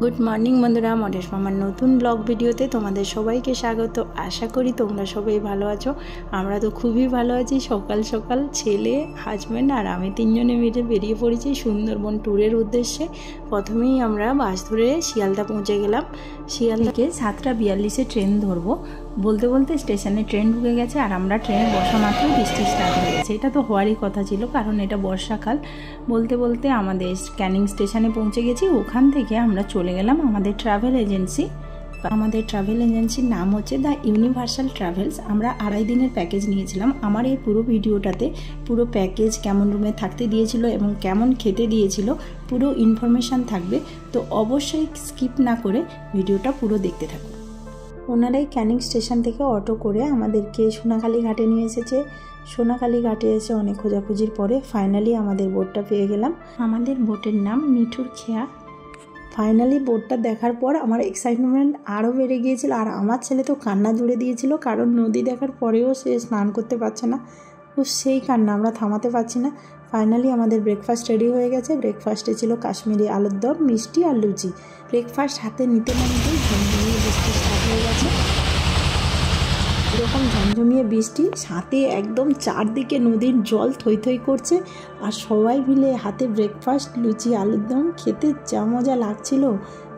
Good morning बंधुरा महेश मामार नतून ब्लग भिडियोते तुम्हारे सबाइके स्वागत। आशा करी तोमरा सबाई भालो आछो। आमरा तो खूबই भालो आছি। सकाल सकाल छेले हाजबैंड और आमी तीनजने मिले बेरिये पड़ेছি सुंदरबन टूरेर उद्देश्ये। प्रथमेई आमरा बास धरे शियालदा पौঁছে गेलाम। शियालदा থেকে 7:42 ट्रेन धरबो बोलते बोलते स्टेशने ट्रेन ढुके गेছে और आमरा ट्रेने बसा मात्र बृष्टि स्टार्ट हो गेছে। এটা তো হওয়ারই কথা ছিল কারণ এটা বর্ষাকাল। বলতে বলতে আমাদের ক্যানিং স্টেশনে পৌঁছে গেছি। ওখান থেকে আমরা চলে গেলাম আমাদের ট্রাভেল এজেন্সি। আমাদের ট্রাভেল এজেন্সির নাম হচ্ছে দ্য ইউনিভার্সাল ট্রাভেলস। আমরা 2.5 দিনের প্যাকেজ নিয়েছিলাম। আমার এই পুরো ভিডিওটাতে পুরো প্যাকেজ কেমন রুমে থাকতে দিয়েছিল এবং কেমন খেতে দিয়েছিল পুরো ইনফরমেশান থাকবে, তো অবশ্যই স্কিপ না করে ভিডিওটা পুরো দেখতে থাকুন। ওনারাই ক্যানিং স্টেশন থেকে অটো করে আমাদেরকে সোনাখালী ঘাটে নিয়ে এসেছে। সোনাখালী ঘাটে এসে অনেক খোঁজাখুঁজির পরে ফাইনালি আমাদের বোটটা পেয়ে গেলাম। আমাদের বোটের নাম মিঠুর খেয়া। ফাইনালি বোটটা দেখার পর আমার এক্সাইটমেন্ট আরও বেড়ে গিয়েছিল আর আমার ছেলে তো কান্না জুড়ে দিয়েছিল, কারণ নদী দেখার পরেও সে স্নান করতে পারছে না। তো সেই কান্না আমরা থামাতে পারছি না। ফাইনালি আমাদের ব্রেকফাস্ট রেডি হয়ে গেছে। ব্রেকফাস্টে ছিল কাশ্মীরি আলুর দম, মিষ্টি আর লুচি। ব্রেকফাস্ট হাতে নিতে না নিতেই ঝমঝমিয়ে বৃষ্টি স্টার্ট হয়ে গেছে। এরকম ঝমঝমিয়ে বৃষ্টি, সাথে একদম চারদিকে নদীর জল থই থই করছে আর সবাই মিলে হাতে ব্রেকফাস্ট লুচি আলুর দম খেতে যা মজা লাগছিল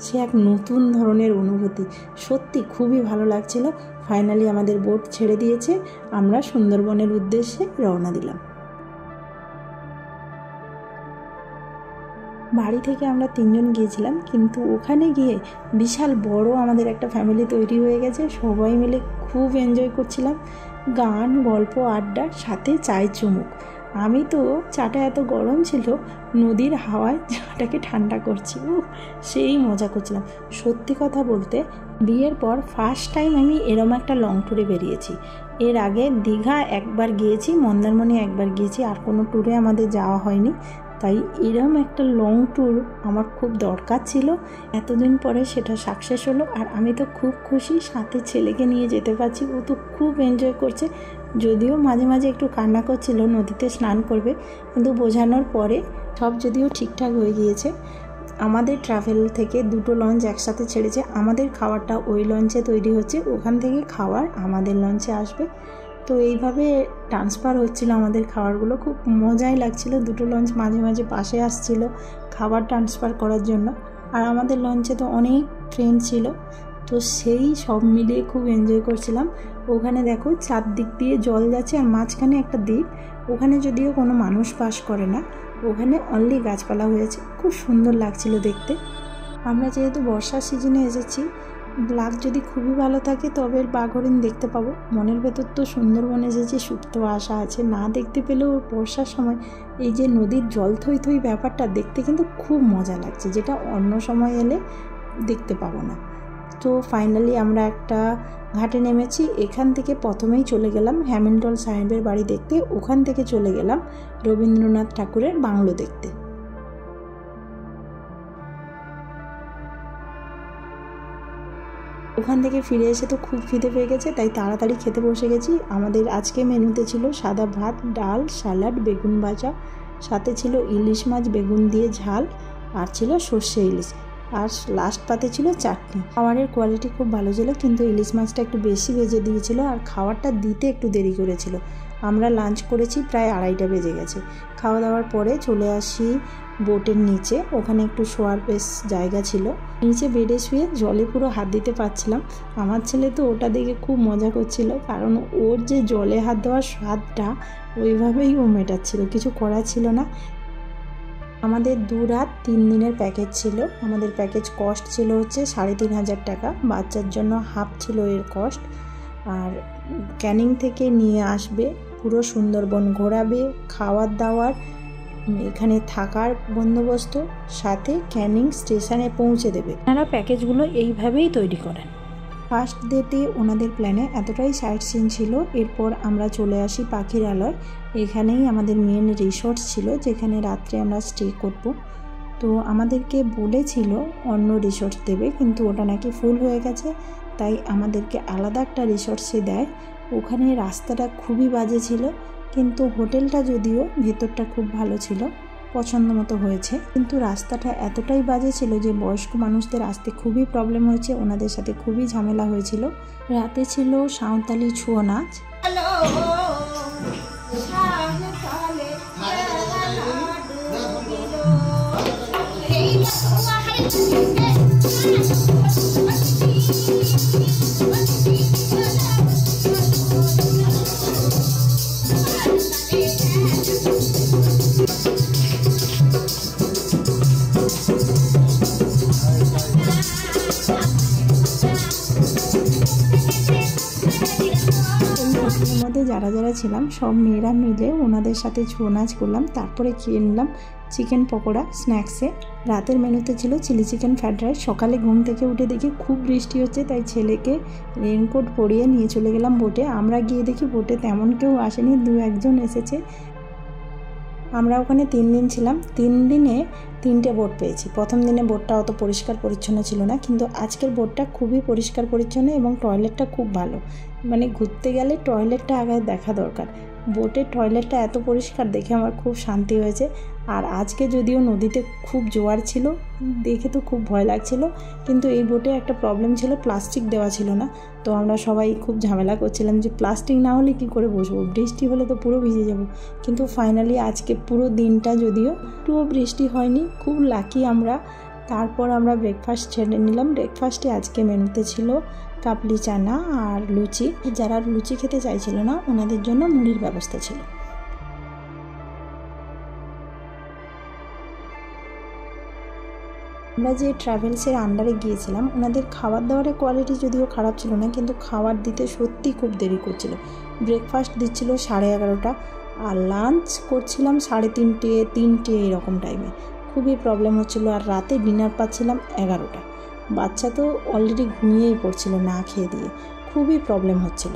সে এক নতুন ধরনের অনুভূতি। সত্যি খুবই ভালো লাগছিল। ফাইনালি আমাদের বোট ছেড়ে দিয়েছে। আমরা সুন্দরবনের উদ্দেশ্যে রওনা দিলাম। বাড়ি থেকে আমরা 3 জন গিয়েছিলাম, কিন্তু ওখানে গিয়ে বিশাল বড় আমাদের একটা ফ্যামিলি তৈরি হয়ে গেছে। সবাই মিলে খুব এনজয় করছিলাম, গান গল্প আড্ডা সাথে চায়ের চুমুক। আমি তো চাটা এত গরম ছিল নদীর হাওয়ায় চাটাকে ঠান্ডা করছি, সেই মজা করছিলাম। সত্যি কথা বলতে বিয়ের পর ফার্স্ট টাইম আমি এরম একটা লং ট্যুরে বেরিয়েছি। এর আগে দীঘা একবার গিয়েছি, মন্দারমণি একবার গিয়েছি, আর কোনো ট্যুরে আমাদের যাওয়া হয়নি। তাই এরম একটা লং ট্যুর আমার খুব দরকার ছিল। এতদিন পরে সেটা সাকসেস হলো আর আমি তো খুব খুশি। সাথে ছেলেকে নিয়ে যেতে পারছি, ও তো খুব এনজয় করছে। যদিও মাঝে মাঝে একটু কান্না করছিল নদীতে স্নান করবে, কিন্তু বোঝানোর পরে সব যদিও ঠিকঠাক হয়ে গিয়েছে। আমাদের ট্রাভেল থেকে 2টো লঞ্চ একসাথে ছেড়েছে। আমাদের খাবারটা ওই লঞ্চে তৈরি হচ্ছে, ওখান থেকে খাবার আমাদের লঞ্চে আসবে। তো এইভাবে ট্রান্সফার হচ্ছিল আমাদের খাবারগুলো। খুব মজাই লাগছিল। 2টো লঞ্চ মাঝে মাঝে পাশে আসছিল খাবার ট্রান্সফার করার জন্য। আর আমাদের লঞ্চে তো অনেক ফ্রেন্ড ছিল, তো সেই সব মিলিয়ে খুব এনজয় করছিলাম। ওখানে দেখো চারদিক দিয়ে জল যাচ্ছে আর মাঝখানে একটা দ্বীপ। ওখানে যদিও কোনো মানুষ বাস করে না, ওখানে অনলি গাছপালা হয়েছে। খুব সুন্দর লাগছিল দেখতে। আমরা যেহেতু বর্ষার সিজনে এসেছি, লাক যদি খুবই ভালো থাকে তবে বাঘ হরিণ দেখতে পাবো। মনের ভেতর তো সুন্দরবন এসেছি সুপ্ত আশা আছে, না দেখতে পেলেও বর্ষার সময় এই যে নদীর জল থই থই ব্যাপারটা দেখতে কিন্তু খুব মজা লাগছে, যেটা অন্য সময় এলে দেখতে পাবো না। তো ফাইনালি আমরা একটা ঘাটে নেমেছি। এখান থেকে প্রথমেই চলে গেলাম হ্যামিল্টন সাহেবের বাড়ি দেখতে। ওখান থেকে চলে গেলাম রবীন্দ্রনাথ ঠাকুরের বাংলো দেখতে। ওখান থেকে ফিরে এসে তো খুব খিদে পেয়ে গেছে, তাই তাড়াতাড়ি খেতে বসে গেছি। আমাদের আজকে মেনুতে ছিল সাদা ভাত, ডাল, স্যালাড, বেগুন ভাজা, সাথে ছিল ইলিশ মাছ বেগুন দিয়ে ঝাল, আর ছিল সর্ষে ইলিশ, আর লাস্ট পাতে ছিল চাটনি। খাবারের কোয়ালিটি খুব ভালো ছিল, কিন্তু ইলিশ মাছটা একটু বেশি ভেজে দিয়েছিল আর খাবারটা দিতে একটু দেরি করেছিল। আমরা লাঞ্চ করেছি প্রায় 2:30টা বেজে গেছে। খাওয়া দাওয়ার পরে চলে আসি বোটের নিচে। ওখানে একটু শোয়ার বেশ জায়গা ছিল। নিচে বেডে শুয়ে জলে পুরো হাত দিতে পারছিলাম। আমার ছেলে তো ওটা দেখে খুব মজা করছিল, কারণ ওর যে জলে হাত দেওয়ার স্বাদটা ওইভাবেই ও মেটাচ্ছিল, কিছু করা ছিল না। আমাদের 2 রাত 3 দিনের প্যাকেজ ছিল। আমাদের প্যাকেজ কস্ট ছিল হচ্ছে 3,500 টাকা। বাচ্চার জন্য হাফ ছিল এর কস্ট। আর ক্যানিং থেকে নিয়ে আসবে, পুরো সুন্দরবন ঘোরাবে, খাওয়ার দাওয়ার, এখানে থাকার বন্দোবস্ত, সাথে ক্যানিং স্টেশনে পৌঁছে দেবে। ওনারা প্যাকেজগুলো এইভাবেই তৈরি করেন। ফার্স্ট ডেতে ওনাদের প্ল্যানে এতটাই সাইট সিন ছিল। এরপর আমরা চলে আসি পাখিরালয়। এখানেই আমাদের মেন রিসোর্ট ছিল, যেখানে রাত্রে আমরা স্টে করব। তো আমাদেরকে বলেছিল অন্য রিসোর্ট দেবে, কিন্তু ওটা নাকি ফুল হয়ে গেছে, তাই আমাদেরকে আলাদা একটা রিসোর্টসে দেয়। ওখানে রাস্তাটা খুবই বাজে ছিল, কিন্তু হোটেলটা যদিও ভেতরটা খুব ভালো ছিল। পছন্দ মতো হয়েছে, কিন্তু রাস্তাটা এতটাই বাজে ছিল যে বয়স্ক মানুষদের আসতে খুবই প্রবলেম হয়েছে, ওনাদের সাথে খুবই ঝামেলা হয়েছিল। রাতে ছিল সাঁওতালি ছুঁয়ো নাচ। মধ্যে যারা যারা ছিলাম সব মেয়েরা মিলে ওনাদের সাথে ছৌ নাচ করলাম। তারপরে খেয়ে নিলাম চিকেন পকোড়া স্ন্যাক্সে। রাতের মেনুতে ছিল চিলি চিকেন ফ্রাইড রাইস। সকালে ঘুম থেকে উঠে দেখি খুব বৃষ্টি হচ্ছে, তাই ছেলেকে রেনকোট পরিয়ে নিয়ে চলে গেলাম বোটে। আমরা গিয়ে দেখি বোটে তেমন কেউ আসেনি, 2-1 এসেছে। আমরা ওখানে 3 দিন ছিলাম, 3 দিনে 3টে বোট পেয়েছি। প্রথম দিনে বোটটা অত পরিষ্কার পরিচ্ছন্ন ছিল না, কিন্তু আজকের বোটটা খুবই পরিষ্কার পরিচ্ছন্ন এবং টয়লেটটা খুব ভালো। মানে ঘুরতে গেলে টয়লেটটা আগে দেখা দরকার। বোটের টয়লেটটা এত পরিষ্কার দেখে আমার খুব শান্তি হয়েছে। আর আজকে যদিও নদীতে খুব জোয়ার ছিল, দেখে তো খুব ভয় লাগছিল, কিন্তু এই বোটে একটা প্রবলেম ছিল, প্লাস্টিক দেওয়া ছিল না। তো আমরা সবাই খুব ঝামেলা করছিলাম যে প্লাস্টিক না হলে কি করে বসবো, বৃষ্টি হলে তো পুরো ভিজে যাব। কিন্তু ফাইনালি আজকে পুরো দিনটা যদিও একটুও বৃষ্টি হয়নি, খুব লাকি আমরা। তারপর আমরা ব্রেকফাস্ট ছেড়ে নিলাম। ব্রেকফাস্টে আজকে মেনুতে ছিল কাবলি চানা আর লুচি। যারা লুচি খেতে চাইছিল না ওনাদের জন্য মুড়ির ব্যবস্থা ছিল। আমরা যে ট্রাভেলসের আন্ডারে গিয়েছিলাম ওনাদের খাবার দাবারের কোয়ালিটি যদিও খারাপ ছিল না, কিন্তু খাবার দিতে সত্যি খুব দেরি করছিল। ব্রেকফাস্ট দিচ্ছিল 11:30, আর লাঞ্চ করছিলাম 3:30, 3টে এরকম টাইমে। খুবই প্রবলেম হচ্ছিল। আর রাতে ডিনার পাচ্ছিলাম 11টা। বাচ্চা তো অলরেডি ঘুমিয়েই পড়ছিল না খেয়ে দিয়ে, খুবই প্রবলেম হচ্ছিল।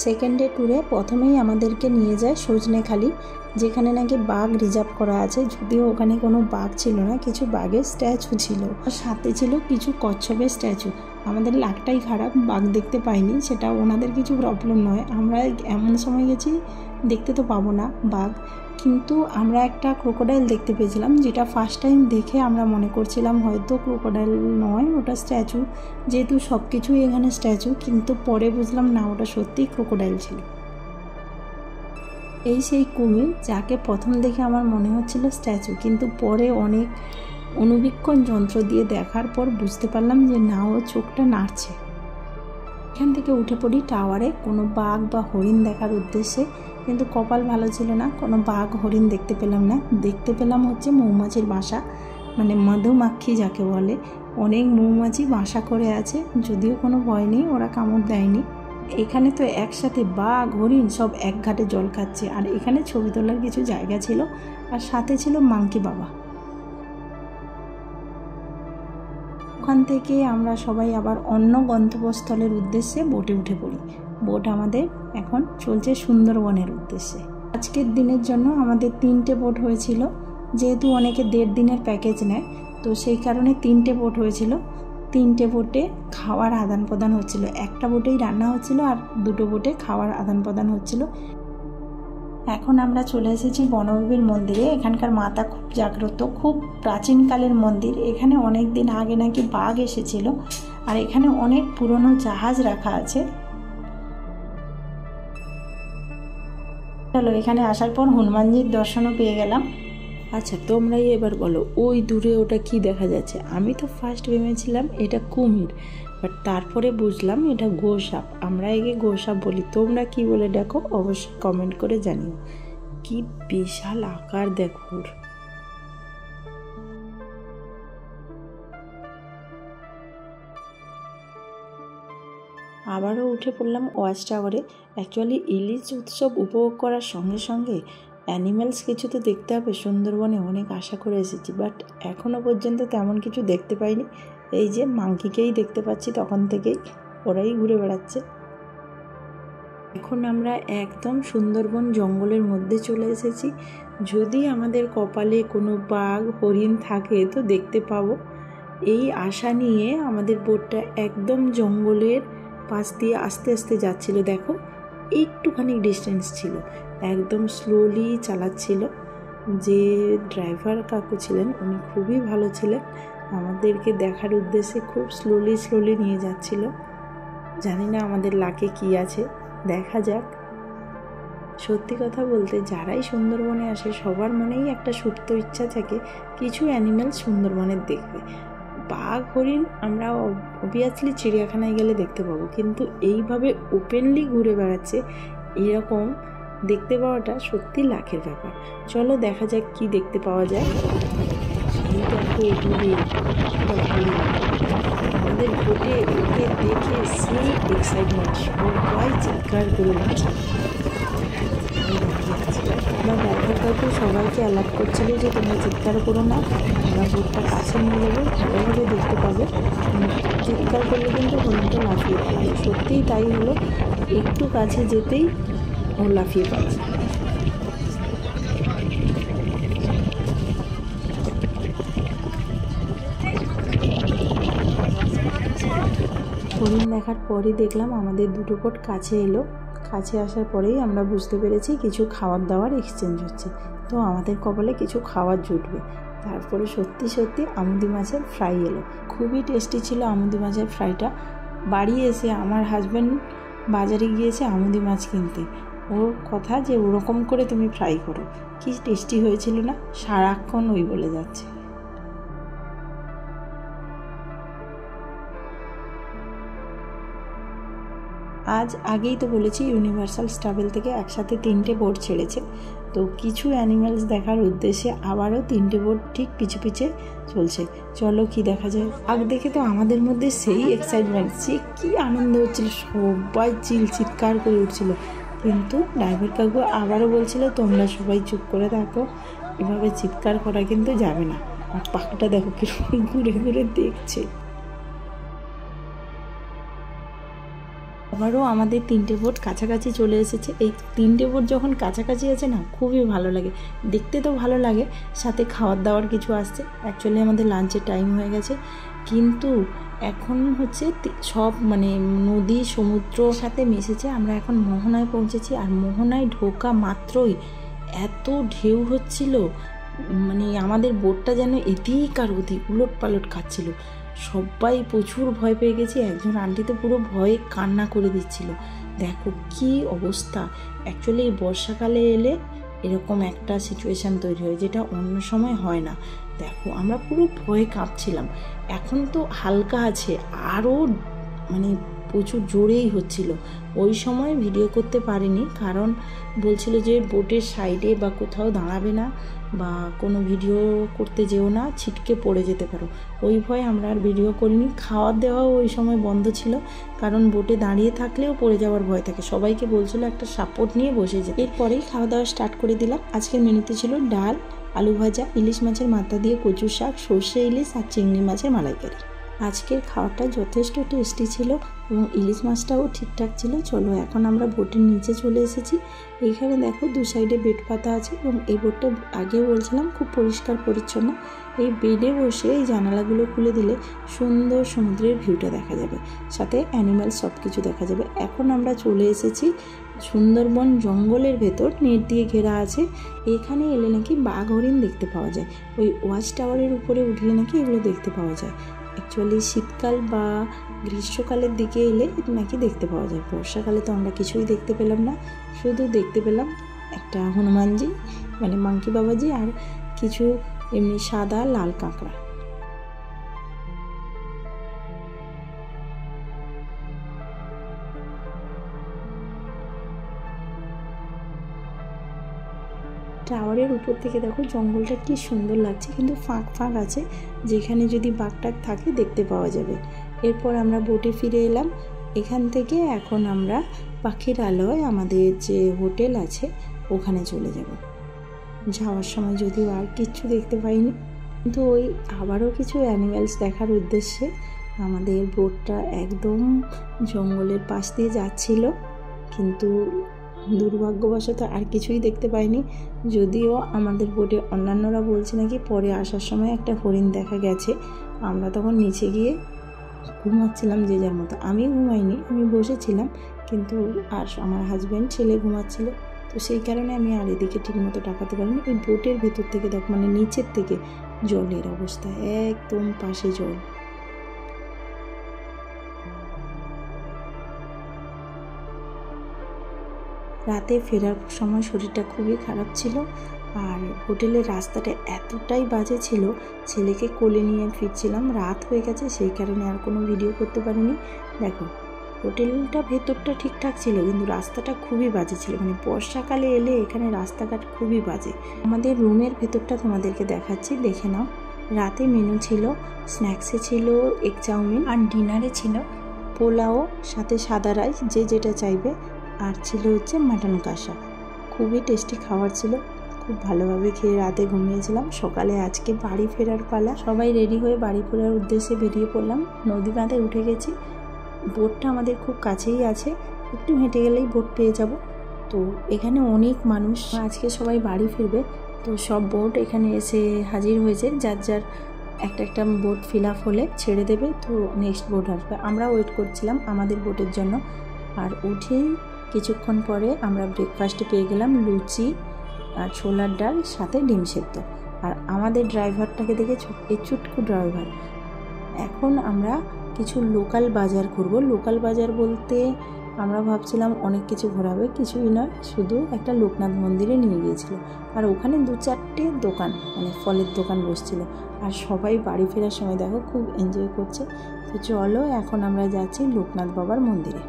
সেকেন্ড ডে ট্যুরে প্রথমেই আমাদেরকে নিয়ে যায় সজনেখালি, যেখানে নাকি বাঘ রিজার্ভ করা আছে। যদিও ওখানে কোনো বাঘ ছিল না, কিছু বাঘের স্ট্যাচু ছিল, আর সাথে ছিল কিছু কচ্ছপের স্ট্যাচু। আমাদের লাকটাই খারাপ, বাঘ দেখতে পাইনি। সেটা ওনাদের কিছু প্রবলেম নয়, আমরা এমন সময় গেছি দেখতে তো পাবো না বাঘ। কিন্তু আমরা একটা ক্রোকোডাইল দেখতে পেয়েছিলাম, যেটা ফার্স্ট টাইম দেখে আমরা মনে করছিলাম হয়তো ক্রোকোডাইল নয়, ওটা স্ট্যাচু, যেহেতু সব কিছুই এখানে স্ট্যাচু। কিন্তু পরে বুঝলাম না, ওটা সত্যিই ক্রোকোডাইল ছিল। এই সেই কুমির যাকে প্রথম দেখে আমার মনে হচ্ছিল স্ট্যাচু, কিন্তু পরে অনেক অনুবীক্ষণ যন্ত্র দিয়ে দেখার পর বুঝতে পারলাম যে না, ও চোখটা নাড়ছে। এখান থেকে উঠে পড়ি টাওয়ারে কোনো বাঘ বা হরিণ দেখার উদ্দেশ্যে, কিন্তু কপাল ভালো ছিল না, কোনো বাঘ হরিণ দেখতে পেলাম না। দেখতে পেলাম হচ্ছে মৌমাছির বাসা, মানে মধুমাক্ষী যাকে বলে। অনেক মৌমাছি বাসা করে আছে, যদিও কোনো ভয় নেই, ওরা কামড় দেয়নি। এখানে তো একসাথে বাঘ হরিণ সব এক ঘাটে জল খাচ্ছে। আর এখানে ছবি তোলার কিছু জায়গা ছিল, আর সাথে ছিল মাংকি বাবা। ওখান থেকে আমরা সবাই আবার অন্য গন্তব্যস্থলের উদ্দেশ্যে বোটে উঠে পড়ি। বোট আমাদের এখন চলছে সুন্দরবনের উদ্দেশ্যে। আজকের দিনের জন্য আমাদের 3টে বোট হয়েছিল, যেহেতু অনেকে 1.5 দিনের প্যাকেজ নেয়, তো সেই কারণে 3টে বোট হয়েছিল। 3টে বোটে খাওয়ার আদান প্রদান হচ্ছিল। একটা বোটেই রান্না হচ্ছিল আর 2টো বোটে খাওয়ার আদান প্রদান হচ্ছিল। এখন আমরা চলে এসেছি বনবিবির মন্দিরে। এখানকার মাতা খুব জাগ্রত, খুব প্রাচীনকালের মন্দির। এখানে অনেক দিন আগে নাকি বাঘ এসেছিল, আর এখানে অনেক পুরনো জাহাজ রাখা আছে। চলো, এখানে আসার পর হনুমানজির দর্শনও পেয়ে গেলাম। আচ্ছা, তোমরাই এবার বলো, ওই দূরে ওটা কি দেখা যাচ্ছে? আমি তো ফার্স্ট ভেবেছিলাম এটা কুমির, বাট তারপরে বুঝলাম এটা গোসাপ। আমরা একে গোসাপ বলি, তোমরা কি বলে দেখো অবশ্যই কমেন্ট করে জানিও। কি বিশাল আকার দেখো। আবারও উঠে পড়লাম ওয়াচ টাওয়ারে। অ্যাকচুয়ালি ইলিশ উৎসব উপভোগ করার সঙ্গে সঙ্গে অ্যানিম্যালস কিছু তো দেখতে হবে। সুন্দরবনে অনেক আশা করে এসেছি, বাট এখনও পর্যন্ত তেমন কিছু দেখতে পাইনি। এই যে মাংকিকেই দেখতে পাচ্ছি তখন থেকেই, ওরাই ঘুরে বেড়াচ্ছে। এখন আমরা একদম সুন্দরবন জঙ্গলের মধ্যে চলে এসেছি। যদি আমাদের কপালে কোনো বাঘ হরিণ থাকে তো দেখতে পাবো, এই আশা নিয়ে আমাদের বোটটা একদম জঙ্গলের পাশ দিয়ে আস্তে আস্তে যাচ্ছিল। দেখো, একটুখানি ডিস্টেন্স ছিল, একদম স্লোলি চালাচ্ছিল। যে ড্রাইভার কাকু ছিলেন উনি খুবই ভালো ছিলেন, আমাদেরকে দেখার উদ্দেশ্যে খুব স্লোলি নিয়ে যাচ্ছিল। জানি না আমাদের লাকে কি আছে, দেখা যাক। সত্যি কথা বলতে যারাই সুন্দরবনে আসে সবার মনেই একটা সুপ্ত ইচ্ছা থাকে কিছু অ্যানিম্যাল সুন্দরবনের দেখবে। বাঘ হরিণ আমরা অবভিয়াসলি চিড়িয়াখানায় গেলে দেখতে পাবো, কিন্তু এইভাবে ওপেনলি ঘুরে বেড়াচ্ছে এরকম দেখতে পাওয়াটা সত্যি লাখের ব্যাপার। চলো দেখা যাক কি দেখতে পাওয়া যায়। এই দেখো দূরে আমাদের ভোটে ওকে দেখে সেই এক্সাইটমেন্ট, সবাই চিৎকার করে উঠছে। আমার ড্রাইভার কাকু সবাইকে অ্যালার্ট করছিল যে তোমরা চিৎকার করো না, আমরা বোটটা কাছে নিয়ে যাবো, ভালোভাবে দেখতে পাবে। চিৎকার করলে কিন্তু হরিণটা লাফিয়ে পড়বে। সত্যিই তাই হলো, একটু কাছে যেতেই ও লাফিয়ে পড়ে। হরিণ দেখার পরই দেখলাম আমাদের দুটো বোট কাছে এলো। কাছে আসার পরেই আমরা বুঝতে পেরেছি কিছু খাবার দাবার এক্সচেঞ্জ হচ্ছে, তো আমাদের কপালে কিছু খাবার জুটবে। তারপরে সত্যি আমুদি মাছের ফ্রাই এলো, খুবই টেস্টি ছিল আমুদি মাছের ফ্রাইটা। বাড়ি এসে আমার হাজব্যান্ড বাজারে গিয়েছে আমুদি মাছ কিনতে, ওর কথা যে ওরকম করে তুমি ফ্রাই করো, কি টেস্টি হয়েছিল না, সারাক্ষণ ওই বলে যাচ্ছে। আজ আগেই তো বলেছি ইউনিভার্সাল ট্রাভেল থেকে একসাথে 3টে বোট ছেড়েছে, তো কিছু অ্যানিম্যালস দেখার উদ্দেশ্যে আবারও 3টে বোট ঠিক পিছে চলছে। চলো কি দেখা যায়। আগ দেখে তো আমাদের মধ্যে সেই এক্সাইটমেন্ট, সে কী আনন্দ হচ্ছিল, সবাই চিৎকার করে উঠছিল। কিন্তু ড্রাইভার কাকু আবারও বলছিল তোমরা সবাই চুপ করে থাকো, এভাবে চিৎকার করা কিন্তু যাবে না। আর পাখিটা দেখো কিরকম ঘুরে দেখছে। আবারও আমাদের 3টে বোট কাছাকাছি চলে এসেছে। এই 3টে বোট যখন কাছাকাছি আছে না, খুবই ভালো লাগে, দেখতে তো ভালো লাগে, সাথে খাওয়ার দাওয়ার কিছু আসছে। অ্যাকচুয়ালি আমাদের লাঞ্চের টাইম হয়ে গেছে, কিন্তু এখন হচ্ছে সব মানে নদী সমুদ্রর সাথে মিশেছে। আমরা এখন মোহনায় পৌঁছেছি, আর মোহনায় ঢোকা মাত্রই এত ঢেউ হচ্ছিল, মানে আমাদের বোটটা যেন এদিক আর ওদিক উলট পালট খাচ্ছিল। সবাই প্রচুর ভয় পেয়ে গেছি, একজন আন্টি তো পুরো ভয়ে কান্না করে দিচ্ছিল। দেখো কি অবস্থা। অ্যাকচুয়ালি এই বর্ষাকালে এলে এরকম একটা সিচুয়েশান তৈরি হয়, যেটা অন্য সময় হয় না। দেখো আমরা পুরো ভয়ে কাঁপছিলাম। এখন তো হালকা আছে, আরও মানে প্রচুর জোরেই হচ্ছিল। ওই সময় ভিডিও করতে পারিনি, কারণ বলছিল যে বোটের সাইডে বা কোথাও দাঁড়াবে না, বা কোনো ভিডিও করতে যেও না, ছিটকে পড়ে যেতে পারো। ওই ভয়ে আমরা আর ভিডিও করিনি। খাওয়া দাওয়াও ওই সময় বন্ধ ছিল, কারণ বোটে দাঁড়িয়ে থাকলেও পড়ে যাওয়ার ভয় থাকে। সবাইকে বলছিল একটা সাপোর্ট নিয়ে বসে যেতে। এরপরেই খাওয়া দাওয়া স্টার্ট করে দিলাম। আজকের মেনুতে ছিল ডাল, আলু ভাজা, ইলিশ মাছের মাথা দিয়ে কচু শাক, সর্ষে ইলিশ আর চিংড়ি মাছের মালাইকারি। আজকের খাওয়াটা যথেষ্ট টেস্টি ছিল এবং ইলিশ মাছটাও ঠিকঠাক ছিল। চলো এখন আমরা বোটের নিচে চলে এসেছি। এইখানে দেখো দু সাইডে বেড পাতা আছে, এবং এই বোটটা আগেও বলছিলাম খুব পরিষ্কার পরিচ্ছন্ন। এই বেডে বসে এই জানালাগুলো খুলে দিলে সুন্দর সমুদ্রের ভিউটা দেখা যাবে, সাথে অ্যানিম্যাল সব কিছু দেখা যাবে। এখন আমরা চলে এসেছি সুন্দরবন জঙ্গলের ভেতর, নেট দিয়ে ঘেরা আছে। এখানে এলে নাকি বাঘ হরিণ দেখতে পাওয়া যায়। ওই ওয়াচ টাওয়ারের উপরে উঠলে নাকি এগুলো দেখতে পাওয়া যায়। অ্যাকচুয়ালি শীতকাল বা গ্রীষ্মকালের দিকে এলে নাকি দেখতে পাওয়া যায়। বর্ষাকালে তো আমরা কিছুই দেখতে পেলাম না, শুধু দেখতে পেলাম একটা হনুমানজি মানে মাংকি বাবাজি আর কিছু এমনি সাদা লাল কাঁকড়া। টাওয়ারের উপর থেকে দেখো জঙ্গলটা কি সুন্দর লাগছে, কিন্তু ফাঁক ফাঁক আছে, যেখানে যদি বাঘটাক থাকে দেখতে পাওয়া যাবে। এরপর আমরা বোটে ফিরে এলাম। এখান থেকে এখন আমরা পাখিরালয় আমাদের যে হোটেল আছে ওখানে চলে যাব। যাওয়ার সময় যদিও আর কিচ্ছু দেখতে পাইনি, কিন্তু ওই আবারও কিছু অ্যানিম্যালস দেখার উদ্দেশ্যে আমাদের বোটটা একদম জঙ্গলের পাশ দিয়ে যাচ্ছিল, কিন্তু দুর্ভাগ্যবশত আর কিছুই দেখতে পাইনি। যদিও আমাদের বোটে অন্যান্যরা বলছে নাকি পরে আসার সময় একটা হরিণ দেখা গেছে। আমরা তখন নিচে গিয়ে ঘুমাচ্ছিলাম যে যার মতো। আমি ঘুমাইনি, আমি বসেছিলাম, কিন্তু আর আমার হাজব্যান্ড ছেলে ঘুমাচ্ছিল। তো সেই কারণে আমি আর এদিকে ঠিকমতো তাকাতে পারিনি। এই বোটের ভেতর থেকে দেখ মানে নিচের থেকে জলের অবস্থা, একদম পাশে জল। রাতে ফেরার সময় শরীরটা খুবই খারাপ ছিল, আর হোটেলের রাস্তাটা এতটাই বাজে ছিল, ছেলেকে কোলে নিয়ে ফিরছিলাম, রাত হয়ে গেছে, সেই কারণে আর কোনো ভিডিও করতে পারিনি। দেখো হোটেলটা ভেতরটা ঠিকঠাক ছিল, কিন্তু রাস্তাটা খুবই বাজে ছিল, মানে বর্ষাকালে এলে এখানে রাস্তাঘাট খুবই বাজে। আমাদের রুমের ভেতরটা তোমাদেরকে দেখাচ্ছি, দেখে নাও। রাতে মেনু ছিল, স্ন্যাক্সে ছিল এগ চাউমিন, আর ডিনারে ছিল পোলাও সাথে সাদা রাইস, যে যেটা চাইবে, আর ছিল হচ্ছে মাটন কষা। খুবই টেস্টি খাবার ছিল, খুব ভালোভাবে খেয়ে রাতে ঘুমিয়েছিলাম। সকালে আজকে বাড়ি ফেরার পালা, সবাই রেডি হয়ে বাড়ি ফেরার উদ্দেশ্যে বেরিয়ে পড়লাম। নদী বাঁধে উঠে গেছি, বোটটা আমাদের খুব কাছেই আছে, একটু হেঁটে গেলেই বোট পেয়ে যাব। তো এখানে অনেক মানুষ, আজকে সবাই বাড়ি ফিরবে, তো সব বোট এখানে এসে হাজির হয়েছে, যার যার একটা একটা বোট ফিল আপ হলে ছেড়ে দেবে, তো নেক্সট বোট আসবে। আমরা ওয়েট করছিলাম আমাদের বোটের জন্য। আর উঠেই কিছুক্ষণ পরে আমরা ব্রেকফাস্টে পেয়ে গেলাম লুচি আর ছোলার ডাল সাথে ডিম সেদ্ধ। আর আমাদের ড্রাইভারটাকে দেখে এই চুটকু ড্রাইভার। এখন আমরা কিছু লোকাল বাজার করব। লোকাল বাজার বলতে আমরা ভাবছিলাম অনেক কিছু ঘোরাবে, কিছুই নয়, শুধু একটা লোকনাথ মন্দিরে নিয়ে গিয়েছিল। আর ওখানে 2-4টে দোকান, মানে ফলের দোকান বসছিল। আর সবাই বাড়ি ফেরার সময় দেখো খুব এনজয় করছে। তো চলো এখন আমরা যাচ্ছি লোকনাথ বাবার মন্দিরে।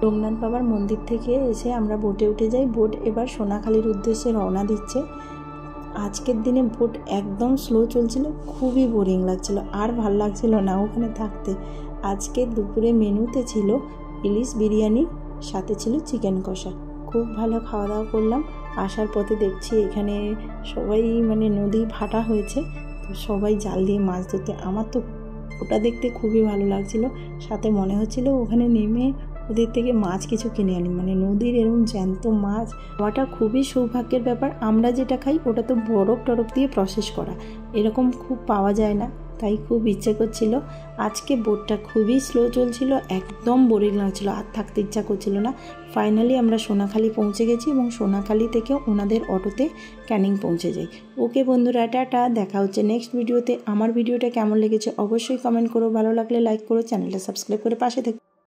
লোকনাথ বাবার মন্দির থেকে এসে আমরা বোটে উঠে যাই। বোট এবার সোনাখালির উদ্দেশ্যে রওনা দিচ্ছে। আজকের দিনে বোট একদম স্লো চলছিল, খুবই বোরিং লাগছিল, আর ভাল লাগছিল না ওখানে থাকতে। আজকে দুপুরে মেনুতে ছিল ইলিশ বিরিয়ানি, সাথে ছিল চিকেন কষা। খুব ভালো খাওয়া দাওয়া করলাম। আসার পথে দেখছি এখানে সবাই মানে নদী ভাটা হয়েছে, তো সবাই জাল দিয়ে মাছ ধরতে। আমার তো ওটা দেখতে খুবই ভালো লাগছিল, সাথে মনে হচ্ছিল ওখানে নেমে ওদের থেকে মাছ কিছু কিনে আনি, মানে নদীর এরকম জ্যান্ত মাছ খাওয়াটা খুবই সৌভাগ্যের ব্যাপার। আমরা যেটা খাই ওটা তো বরফ টরফ দিয়ে প্রসেস করা, এরকম খুব পাওয়া যায় না, তাই খুব ইচ্ছে করছিল। আজকে বোটটা খুবই স্লো চলছিল, একদম বোরিং লাগছিল, আর থাকতে ইচ্ছা করছিল না। ফাইনালি আমরা সোনাখালি পৌঁছে গেছি, এবং সোনাখালি থেকে ওনাদের অটোতে ক্যানিং পৌঁছে যাই। ওকে বন্ধুরা, টাটা, দেখা হচ্ছে নেক্সট ভিডিওতে। আমার ভিডিওটা কেমন লেগেছে অবশ্যই কমেন্ট করো, ভালো লাগলে লাইক করো, চ্যানেলটা সাবস্ক্রাইব করে পাশে থেকো।